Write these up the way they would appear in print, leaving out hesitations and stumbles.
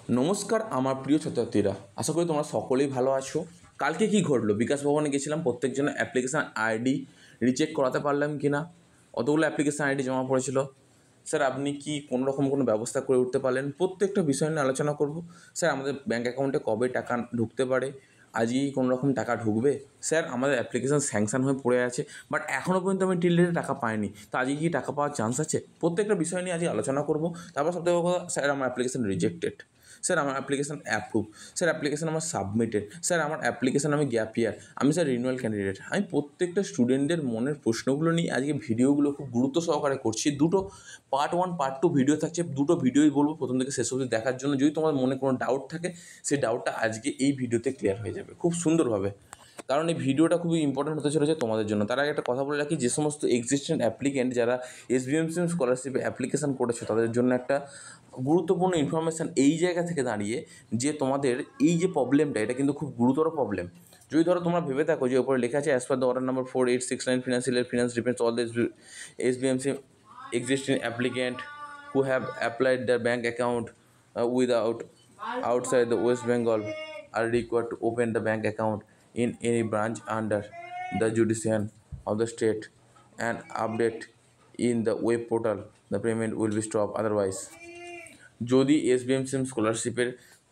নমস্কার আমার প্রিয় ছাত্রছাত্রীরা, আশা করি তোমরা সকলেই ভালো আছো। কালকে কি ঘটলো? বিকাশ ভবনে গেছিলাম, প্রত্যেকজনের অ্যাপ্লিকেশান আইডি রিচেক করাতে পারলাম কি না। অতগুলো অ্যাপ্লিকেশান আইডি জমা পড়েছিল। স্যার আপনি কি কোনো রকম কোনো ব্যবস্থা করে উঠতে পারলেন? প্রত্যেকটা বিষয় নিয়ে আলোচনা করব। স্যার আমাদের ব্যাঙ্ক অ্যাকাউন্টে কবে টাকা ঢুকতে পারে? আজকেই কোনো রকম টাকা ঢুকবে? স্যার আমাদের অ্যাপ্লিকেশান স্যাংশন হয়ে পড়ে আছে, বাট এখনও পর্যন্ত আমি টিল ডেটে টাকা পাইনি, তো আজকে কি টাকা পাওয়ার চান্স আছে? প্রত্যেকটা বিষয় নিয়ে আজকে আলোচনা করব। তারপর সবথেকে বড় কথা, স্যার আমার অ্যাপ্লিকেশান রিজেক্টেড, স্যার আমার অ্যাপ্লিকেশান অ্যাপ্রুভ, স্যার অ্যাপ্লিকেশান আমার সাবমিটেড, স্যার আমার অ্যাপ্লিকেশান আমি গ্যাপ ইয়ার, আমি স্যার রিনিউয়াল ক্যান্ডিডেট। আমি প্রত্যেকটা স্টুডেন্টদের মনের প্রশ্নগুলো নিয়ে আজকে ভিডিওগুলো খুব গুরুত্ব সহকারে করছি। দুটো পার্ট 1 পার্ট 2 ভিডিও থাকছে, দুটো ভিডিওই বলবো প্রথম থেকে শেষ অবধি দেখার জন্য। যদি তোমার মনে কোনো ডাউট থাকে, সেই ডাউটটা আজকে এই ভিডিওতে ক্লিয়ার হয়ে যাবে খুব সুন্দরভাবে, কারণ এই ভিডিওটা খুবই ইম্পর্টেন্ট হতে চলেছে তোমাদের জন্য। তার আগে একটা কথা বলে রাখি, যে সমস্ত এক্সিস্টেন্ট অ্যাপ্লিকেন্ট যারা এসবিএমসি স্কলারশিপে অ্যাপ্লিকেশান করেছে, তাদের জন্য একটা গুরুত্বপূর্ণ ইনফরমেশান এই জায়গা থেকে দাঁড়িয়ে, যে তোমাদের এই যে প্রবলেমটা, এটা কিন্তু খুব গুরুতর প্রবলেম। যদি ধরো তোমরা ভেবে থাকো যে ওপরে লেখা আছে as per the order number 4869 financial finance depends all the SBMC existing applicant who have applied their bank account without outside the West Bengal are required to open the bank account in any branch under the jurisdiction of the state and update in the web portal. The payment will be stopped otherwise. যদি এসবিএমসি স্কলারশিপের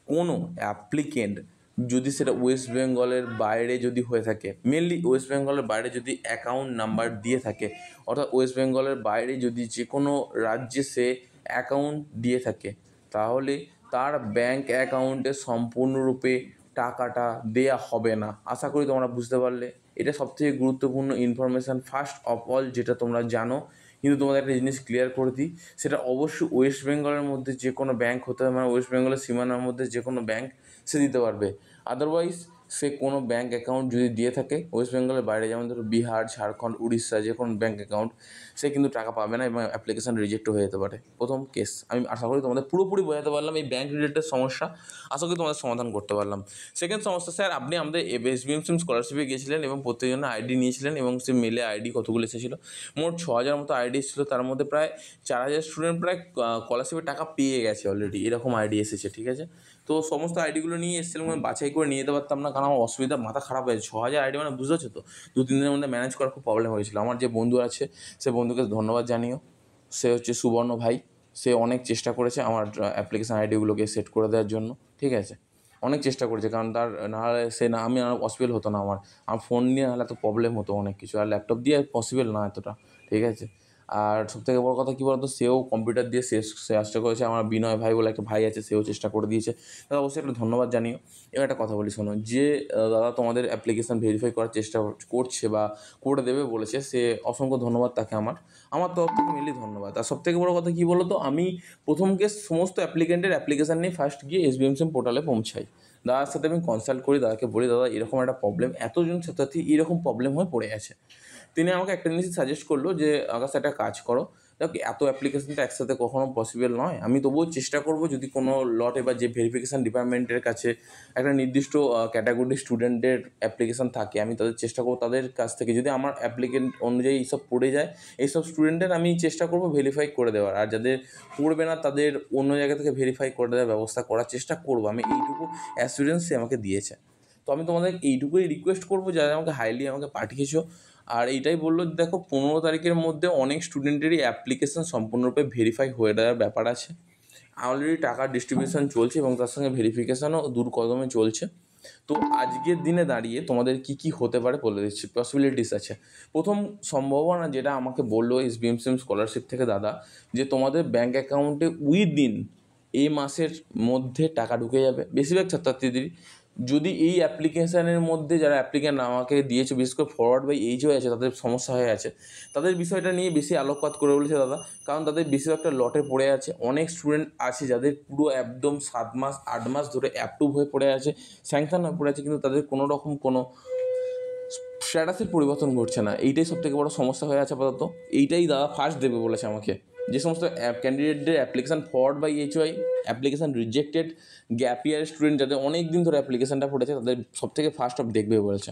কোনো applicant যদি সেটা West বেঙ্গলের বাইরে যদি হয়ে থাকে, মেনলি ওয়েস্ট বেঙ্গলের বাইরে যদি অ্যাকাউন্ট নাম্বার দিয়ে থাকে, অর্থাৎ ওয়েস্ট বেঙ্গলের বাইরে যদি যে কোনো রাজ্যে সে অ্যাকাউন্ট দিয়ে থাকে, তাহলে তার ব্যাঙ্ক অ্যাকাউন্টে সম্পূর্ণরূপে টাকাটা দেয়া হবে না। আশা করি তোমরা বুঝতে পারলে। এটা সবথেকে গুরুত্বপূর্ণ ইনফরমেশান ফার্স্ট অফ অল, যেটা তোমরা জানো। কিন্তু তোমাদের একটা জিনিস ক্লিয়ার করে দিই, সেটা অবশ্যই ওয়েস্ট বেঙ্গলের মধ্যে যে কোনো ব্যাঙ্ক হতে হবে, মানে ওয়েস্ট বেঙ্গলের সীমানার মধ্যে যে কোনো ব্যাঙ্ক সে দিতে পারবে। আদারওয়াইজ সে কোনো ব্যাঙ্ক অ্যাকাউন্ট যদি দিয়ে থাকে ওয়েস্ট বেঙ্গলের বাইরে, যেমন ধরো বিহার, ঝাড়খণ্ড, উড়িষ্যা, যে কোনো ব্যাঙ্ক অ্যাকাউন্ট, সে কিন্তু টাকা পাবে না এবং অ্যাপ্লিকেশান রিজেক্ট হয়ে যেতে পারে। প্রথম কেস আমি আশা করি তোমাদের পুরোপুরি বোঝাতে পারলাম। এই ব্যাঙ্ক রিলেটেড সমস্যা আশা করি তোমাদের সমাধান করতে পারলাম। সেকেন্ড সমস্যা, স্যার আপনি আমাদের এসবিএমসি স্কলারশিপে গিয়েছিলেন এবং প্রত্যেকজনের আইডি নিয়েছিলেন এবং সে মেলে আইডি কতগুলো এসেছিলো, মোট 6000 মতো আইডি ছিল। তার মধ্যে প্রায় 4000 স্টুডেন্ট প্রায় স্কলারশিপের টাকা পেয়ে গেছে অলরেডি, এরকম আইডি এসেছে, ঠিক আছে। তো সমস্ত আইডিগুলো নিয়ে এসেছিলাম, আমি বাছাই করে নিয়ে যেতে পারতাম না, কারণ আমার অসুবিধা, মাথা খারাপ হয়েছে। 6000 আইডি মানে বুঝতে পারছো তো, 2-3 দিনের মধ্যে ম্যানেজ করার খুব প্রবলেম হয়েছিল। আমার যে বন্ধু আছে, সে বন্ধুকে ধন্যবাদ জানিও, সে হচ্ছে সুবর্ণ ভাই। সে অনেক চেষ্টা করেছে আমার অ্যাপ্লিকেশান আইডিগুলোকে সেট করে দেওয়ার জন্য, ঠিক আছে। অনেক চেষ্টা করেছে, কারণ তার নাহলে সে না, আমি আর পসিবল হতো না আমার ফোন নিয়ে নাহলে এত প্রবলেম হতো অনেক কিছু, আর ল্যাপটপ দিয়ে পসিবল না এতটা, ঠিক আছে। আর সবথেকে বড় কথা কী বলতো, সেও কম্পিউটার দিয়ে সে চেষ্টা করেছে। আমার বিনয় ভাই বলে একটা ভাই আছে, সেও চেষ্টা করে দিয়েছে। তাহলে অবশ্যই একটা ধন্যবাদ জানিও। এবার একটা কথা বলি শোনো, যে দাদা তোমাদের অ্যাপ্লিকেশান ভেরিফাই করার চেষ্টা করছে বা করে দেবে বলেছে, সে অসংখ্য ধন্যবাদ তাকে আমার তরফ থেকে মেনলি ধন্যবাদ। আর সবথেকে বড় কথা কী বলো তো, আমি প্রথম কেস সমস্ত অ্যাপ্লিকেন্টের অ্যাপ্লিকেশান নিয়ে ফার্স্ট গিয়ে এসবিএমসি পোর্টালে পৌঁছাই। দাদার সাথে আমি কনসাল্ট করি, দাদাকে বলি দাদা এরকম একটা প্রবলেম, এতজন ছাত্রছাত্রী এরকম প্রবলেম হয়ে পড়ে আছে। তিনি আমাকে একটা জিনিস সাজেস্ট করলো যে আকাশ একটা কাজ করো, দেখো এত অ্যাপ্লিকেশানটা একসাথে কখনো পসিবল নয়, আমি তবুও চেষ্টা করব যদি কোনো লটে বা যে ভেরিফিকেশান ডিপার্টমেন্টের কাছে একটা নির্দিষ্ট ক্যাটাগরি স্টুডেন্টের অ্যাপ্লিকেশান থাকে, আমি তাদের চেষ্টা করবো তাদের কাছ থেকে, যদি আমার অ্যাপ্লিকেন্ট অনুযায়ী এইসব পড়ে যায়, এইসব স্টুডেন্টের আমি চেষ্টা করবো ভেরিফাই করে দেওয়ার। আর যাদের পড়বে না তাদের অন্য জায়গা থেকে ভেরিফাই করে দেওয়ার ব্যবস্থা করার চেষ্টা করবো। আমি এইটুকু অ্যাসুরেন্স সে আমাকে দিয়েছে। তো আমি তোমাদের এইটুকুই রিকোয়েস্ট করবো, যারা আমাকে হাইলি আমাকে পাঠিয়েছো। আর এইটাই বললো, দেখো 15 তারিখের মধ্যে অনেক স্টুডেন্টেরই অ্যাপ্লিকেশান সম্পূর্ণরূপে ভেরিফাই হয়ে দেওয়ার ব্যাপার আছে। অলরেডি টাকার ডিস্ট্রিবিউশন চলছে এবং তার সঙ্গে ভেরিফিকেশানও দূর কদমে চলছে। তো আজকের দিনে দাঁড়িয়ে তোমাদের কী কী হতে পারে বলে দিচ্ছি, পসিবিলিটিস আছে। প্রথম সম্ভাবনা যেটা আমাকে বললো এসবিএমসি স্কলারশিপ থেকে দাদা, যে তোমাদের ব্যাঙ্ক অ্যাকাউন্টে উইদিন এই মাসের মধ্যে টাকা ঢুকে যাবে। বেশিরভাগ ছাত্রছাত্রীদেরই যদি এই অ্যাপ্লিকেশানের মধ্যে যারা অ্যাপ্লিকেন্ট আমাকে দিয়েছে, বিশেষ করে ফরওয়ার্ড বাই এইচ হয়ে আছে, তাদের সমস্যা হয়ে আছে, তাদের বিষয়টা নিয়ে বেশি আলোকপাত করে বলেছে দাদা। কারণ তাদের বেশিরভাগটা লটে পড়ে আছে। অনেক স্টুডেন্ট আছে যাদের পুরো একদম 7 মাস 8 মাস ধরে অ্যাপ্রুভ হয়ে পড়ে আছে, স্যাংশন হয়ে পড়ে আছে, কিন্তু তাদের কোনো রকম কোনো স্ট্যাটাসের পরিবর্তন ঘটছে না। এইটাই সবথেকে বড় সমস্যা হয়ে আছে আপাতত। এইটাই দাদা ফার্স্ট দেবে বলেছে আমাকে। যে সমস্ত ক্যান্ডিডেটদের application forward by HY, application rejected, gap year student যাদের অনেক দিন ধরে অ্যাপ্লিকেশানটা পড়েছে, তাদের সবথেকে ফার্স্ট অফ দেখবে বলেছে।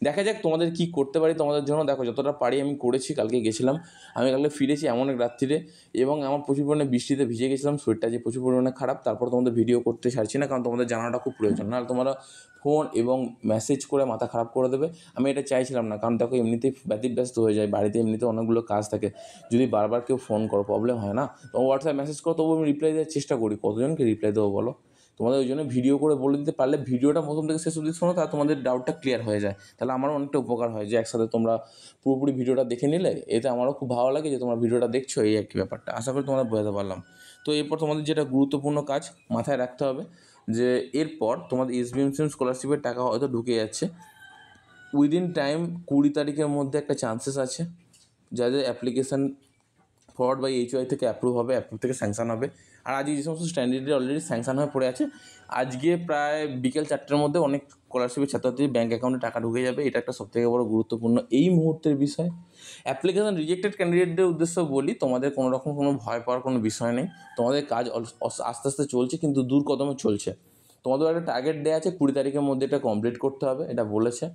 দেখা যাক তোমাদের কি করতে পারি তোমাদের জন্য। দেখো যতটা পারি আমি করেছি, কালকে গেছিলাম, আমি কালকে ফিরেছি এমন এক রাত্রিরে, এবং আমার প্রচুর পরিমাণে বৃষ্টিতে ভিজে গেছিলাম, শরীরটা যে প্রচুর পরিমাণে খারাপ। তারপর তোমাদের ভিডিও করতে ছাড়ছি না, কারণ তোমাদের জানাটা খুব প্রয়োজন, নাহলে তোমরা ফোন এবং মেসেজ করে মাথা খারাপ করে দেবে। আমি এটা চাইছিলাম না, কারণ দেখো এমনিতেই ব্যতিব্যস্ত হয়ে যায়, বাড়িতে এমনিতে অনেকগুলো কাজ থাকে, যদি বারবার কেউ ফোন করো প্রবলেম হয় না। তো হোয়াটসঅ্যাপ মেসেজ করো, তবু আমি রিপ্লাই দেওয়ার চেষ্টা করি, কতজনকে রিপ্লাই দেবো বলো। তোমাদের ওই জন্য ভিডিও করে বলে দিতে পারলে, ভিডিওটা প্রথম থেকে শেষ অবধি শোনো, তাহলে তোমাদের ডাউটটা ক্লিয়ার হয়ে যায়, তাহলে আমারও অনেকটা উপকার হয় যে একসাথে তোমরা পুরোপুরি ভিডিওটা দেখে নিলে। এতে আমারও খুব ভালো লাগে যে তোমরা ভিডিওটা দেখছো, এই একই ব্যাপারটা আশা করি তোমাদের বোঝাতে পারলাম। তো এরপর তোমাদের যেটা গুরুত্বপূর্ণ কাজ মাথায় রাখতে হবে, যে এরপর তোমাদের এসবিএমসিএম স্কলারশিপের টাকা হয়তো ঢুকে যাচ্ছে উইদিন টাইম, 20 তারিখের মধ্যে একটা চান্সেস আছে যাদের অ্যাপ্লিকেশান ফরওয়ার্ড বাই HY থেকে অ্যাপ্রুভ হবে, অ্যাপ্রুভ থেকে স্যাংশন হবে। আর আজকে যে সমস্ত স্ট্যান্ডার্ডে অলরেডি স্যাংশন হয়ে পড়ে আছে, আজকে প্রায় বিকেল 4টের মধ্যে অনেক স্কলারশিপের ছাত্রছাত্রীর ব্যাঙ্ক অ্যাকাউন্টে টাকা ঢুকে যাবে। এটা একটা সবথেকে বড় গুরুত্বপূর্ণ এই মুহূর্তের বিষয়। অ্যাপ্লিকেশান রিজেক্টেড ক্যান্ডিডেটদের উদ্দেশ্য বলি, তোমাদের কোনো রকম কোনো ভয় পাওয়ার কোনো বিষয় নেই। তোমাদের কাজ আস্তে আস্তে চলছে, কিন্তু দূর কদমে চলছে। তোমাদের একটা টার্গেট দেওয়া আছে 20 তারিখের মধ্যে এটা কমপ্লিট করতে হবে, এটা বলেছে।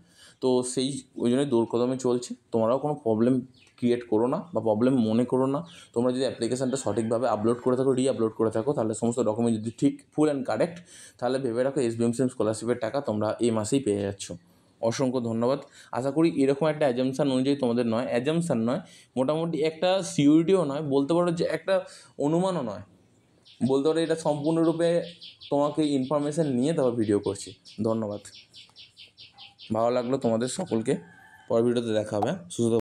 তো সেই ওই জন্যই দৌড় কদমে চলছে। তোমরাও কোনো প্রবলেম ক্রিয়েট করো না বা প্রবলেম মনে করো না। তোমরা যদি অ্যাপ্লিকেশানটা সঠিকভাবে আপলোড করে থাকো, আপলোড করে থাকো, তাহলে সমস্ত ডকুমেন্ট যদি ঠিক ফুল অ্যান্ড কারেক্ট, তাহলে ভেবে রাখো এসবিএমসিএম স্কলারশিপের টাকা তোমরা এই মাসেই পেয়ে যাচ্ছ। অসংখ্য ধন্যবাদ। আশা করি এরকম একটা অ্যাজামশান অনুযায়ী তোমাদের নয়, অ্যাজামশান নয়, মোটামুটি একটা সিউরিটিও নয়, বলতে পারো যে একটা অনুমানও নয়, বলতে পারো এটা সম্পূর্ণরূপে তোমাকে ইনফরমেশান নিয়ে তারপর ভিডিও করছি। ধন্যবাদ, ভালো লাগলো তোমাদের সকলকে। পরের ভিডিওতে দেখা হবে। সুস্থ